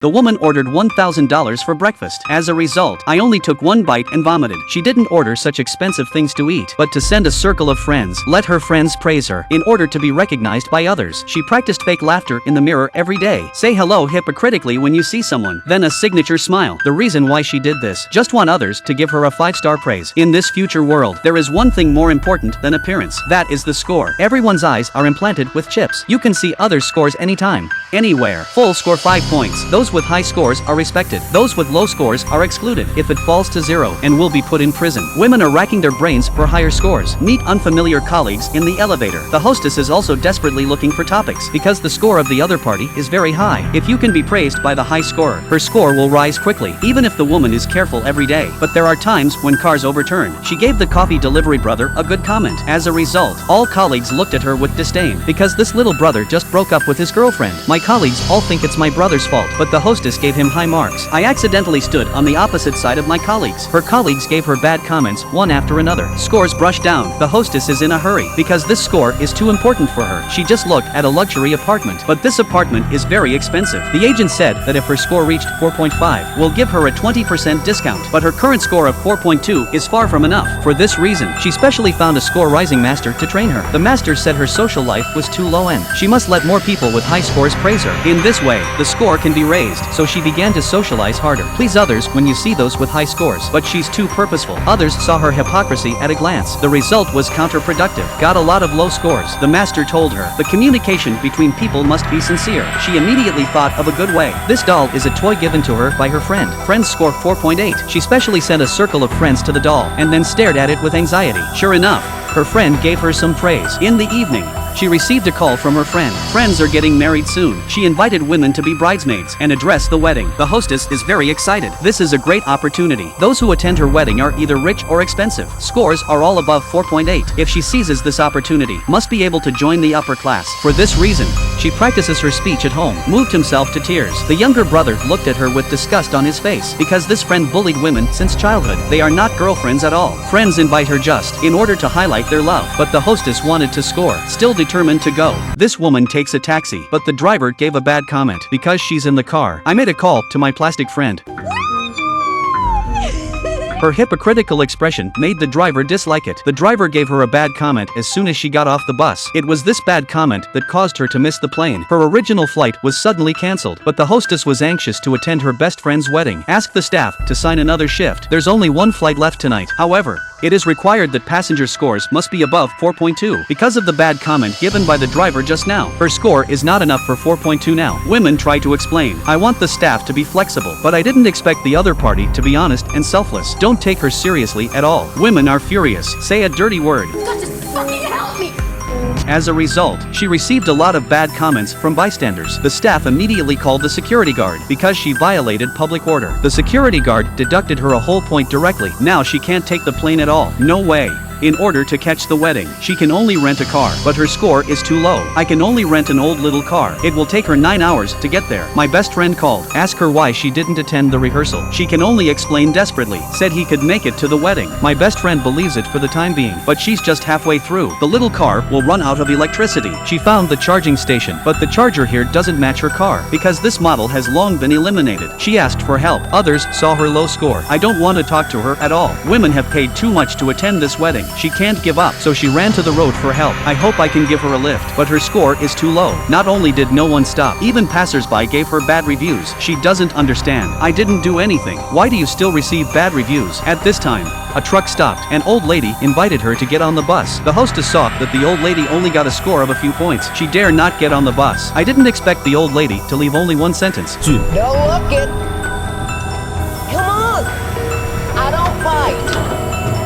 The woman ordered $1,000 for breakfast. As a result, I only took one bite and vomited. She didn't order such expensive things to eat, but to send a circle of friends. Let her friends praise her. In order to be recognized by others, she practiced fake laughter in the mirror every day. Say hello hypocritically when you see someone, then a signature smile. The reason why she did this, just want others to give her a 5-star praise. In this future world, there is one thing more important than appearance. That is the score. Everyone's eyes are implanted with chips. You can see others' scores anytime, anywhere. Full score 5 points. Those with high scores are respected. Those with low scores are excluded. If it falls to 0, and will be put in prison. Women are racking their brains for higher scores. Meet unfamiliar colleagues in the elevator. The hostess is also desperately looking for topics because the score of the other party is very high. If you can be praised by the high scorer, her score will rise quickly, even if the woman is careful every day. But there are times when cars overturn. She gave the coffee delivery brother a good comment. As a result, all colleagues looked at her with disdain because this little brother just broke up with his girlfriend. My colleagues all think it's my brother's fault, but the hostess gave him high marks. I accidentally stood on the opposite side of my colleagues. Her colleagues gave her bad comments one after another. Scores brushed down. The hostess is in a hurry because this score is too important for her. She just looked at a luxury apartment, but this apartment is very expensive. The agent said that if her score reached 4.5, we'll give her a 20% discount, but her current score of 4.2 is far from enough. For this reason, she specially found a score rising master to train her. The master said her social life was too low end. She must let more people with high scores praise her. In this way, the score can be raised, so she began to socialize harder. Please others when you see those with high scores, but she's too purposeful. Others saw her hypocrisy at a glance. The result was counterproductive. Got a lot of low scores. The master told her, the communication between people must be sincere. She immediately thought of a good way. This doll is a toy given to her by her friend. Friend's score 4.8. She specially sent a circle of friends to the doll, and then stared at it with anxiety. Sure enough, her friend gave her some praise. In the evening, she received a call from her friend. Friends are getting married soon. She invited women to be bridesmaids and address the wedding. The hostess is very excited. This is a great opportunity. Those who attend her wedding are either rich or expensive. Scores are all above 4.8. If she seizes this opportunity, must be able to join the upper class. For this reason, she practices her speech at home. Moved himself to tears. The younger brother looked at her with disgust on his face because this friend bullied women since childhood. They are not girlfriends at all. Friends invite her just in order to highlight their love, but the hostess wanted to score. Still determined to go. This woman takes a taxi, but the driver gave a bad comment because she's in the car. I made a call to my plastic friend. Her hypocritical expression made the driver dislike it. The driver gave her a bad comment as soon as she got off the bus. It was this bad comment that caused her to miss the plane. Her original flight was suddenly cancelled, but the hostess was anxious to attend her best friend's wedding. Asked the staff to sign another shift. There's only one flight left tonight. However, it is required that passenger scores must be above 4.2 because of the bad comment given by the driver just now. Her score is not enough for 4.2 now. Women try to explain. I want the staff to be flexible, but I didn't expect the other party to be honest and selfless. Don't take her seriously at all. Women are furious. Say a dirty word. God, just fucking help me! As a result, she received a lot of bad comments from bystanders. The staff immediately called the security guard because she violated public order. The security guard deducted her a whole point directly. Now she can't take the plane at all. No way. In order to catch the wedding, she can only rent a car, but her score is too low. I can only rent an old little car. It will take her 9 hours to get there. My best friend called, asked her why she didn't attend the rehearsal. She can only explain desperately, said he could make it to the wedding. My best friend believes it for the time being, but she's just halfway through. The little car will run out of electricity. She found the charging station, but the charger here doesn't match her car because this model has long been eliminated. She asked for help. Others saw her low score. I don't want to talk to her at all. Women have paid too much to attend this wedding. She can't give up, so she ran to the road for help. I hope I can give her a lift, but her score is too low. Not only did no one stop, even passersby gave her bad reviews. She doesn't understand. I didn't do anything. Why do you still receive bad reviews? At this time, a truck stopped. An old lady invited her to get on the bus. The hostess saw that the old lady only got a score of a few points. She dare not get on the bus. I didn't expect the old lady to leave only one sentence. Don't look it. Come on. I don't fight.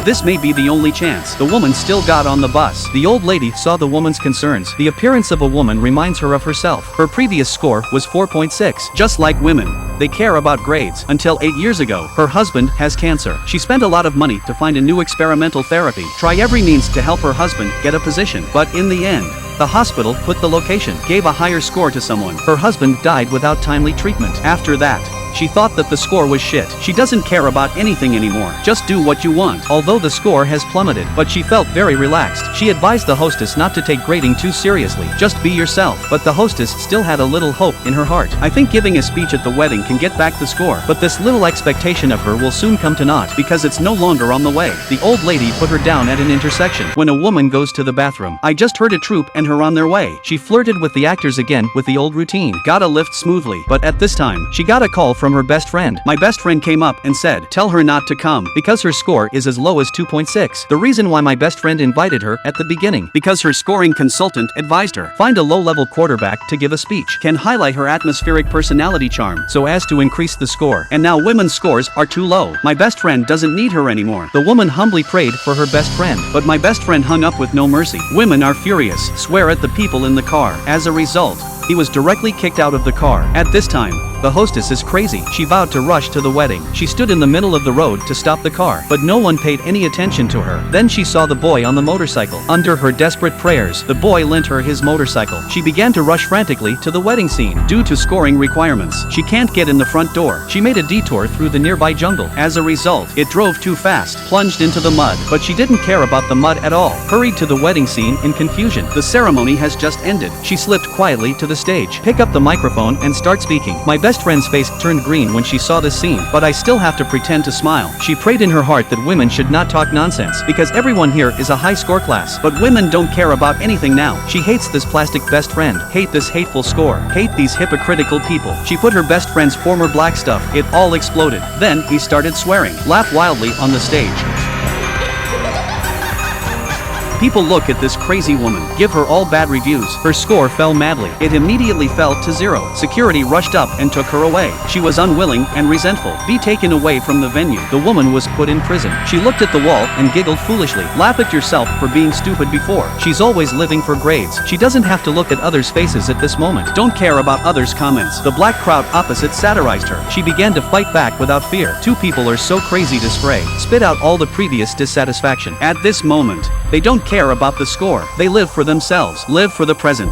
This may be the only chance. The woman still got on the bus. The old lady saw the woman's concerns. The appearance of a woman reminds her of herself. Her previous score was 4.6. Just like women, they care about grades. Until 8 years ago, her husband has cancer. She spent a lot of money to find a new experimental therapy. Try every means to help her husband get a position. But in the end, the hospital put the location, gave a higher score to someone. Her husband died without timely treatment. After that, She thought that the score was shit. She doesn't care about anything anymore. Just do what you want. Although the score has plummeted, but she felt very relaxed. She advised the hostess not to take grading too seriously. Just be yourself. But the hostess still had a little hope in her heart. I think giving a speech at the wedding can get back the score, but this little expectation of her will soon come to naught because it's no longer on the way. The old lady put her down at an intersection. When a woman goes to the bathroom, I just heard a troop and her on their way. She flirted with the actors again with the old routine. Got a lift smoothly, but at this time, she got a call from her best friend. My best friend came up and said, tell her not to come, because her score is as low as 2.6. The reason why my best friend invited her at the beginning, because her scoring consultant advised her, find a low-level quarterback to give a speech, can highlight her atmospheric personality charm, so as to increase the score. And now women's scores are too low. My best friend doesn't need her anymore. The woman humbly prayed for her best friend, but my best friend hung up with no mercy. Women are furious, swear at the people in the car. As a result, he was directly kicked out of the car. At this time, the hostess is crazy. She vowed to rush to the wedding. She stood in the middle of the road to stop the car, but no one paid any attention to her. Then she saw the boy on the motorcycle. Under her desperate prayers, the boy lent her his motorcycle. She began to rush frantically to the wedding scene. Due to scoring requirements, she can't get in the front door. She made a detour through the nearby jungle. As a result, it drove too fast, plunged into the mud, but she didn't care about the mud at all. Hurried to the wedding scene in confusion. The ceremony has just ended. She slipped quietly to the stage, pick up the microphone and start speaking. My best friend's face turned green when she saw this scene, but I still have to pretend to smile. She prayed in her heart that women should not talk nonsense, because everyone here is a high score class, but women don't care about anything now. She hates this plastic best friend, hate this hateful score, hate these hypocritical people. She put her best friend's former black stuff, it all exploded. Then, he started swearing, laughed wildly on the stage. People look at this crazy woman, give her all bad reviews. Her score fell madly. It immediately fell to 0. Security rushed up and took her away. She was unwilling and resentful. Be taken away from the venue. The woman was put in prison. She looked at the wall and giggled foolishly. Laugh at yourself for being stupid before. She's always living for grades. She doesn't have to look at others' faces at this moment. Don't care about others' comments. The black crowd opposite satirized her. She began to fight back without fear. Two people are so crazy to spit out all the previous dissatisfaction. At this moment, they don't care about the score. They live for themselves, live for the present.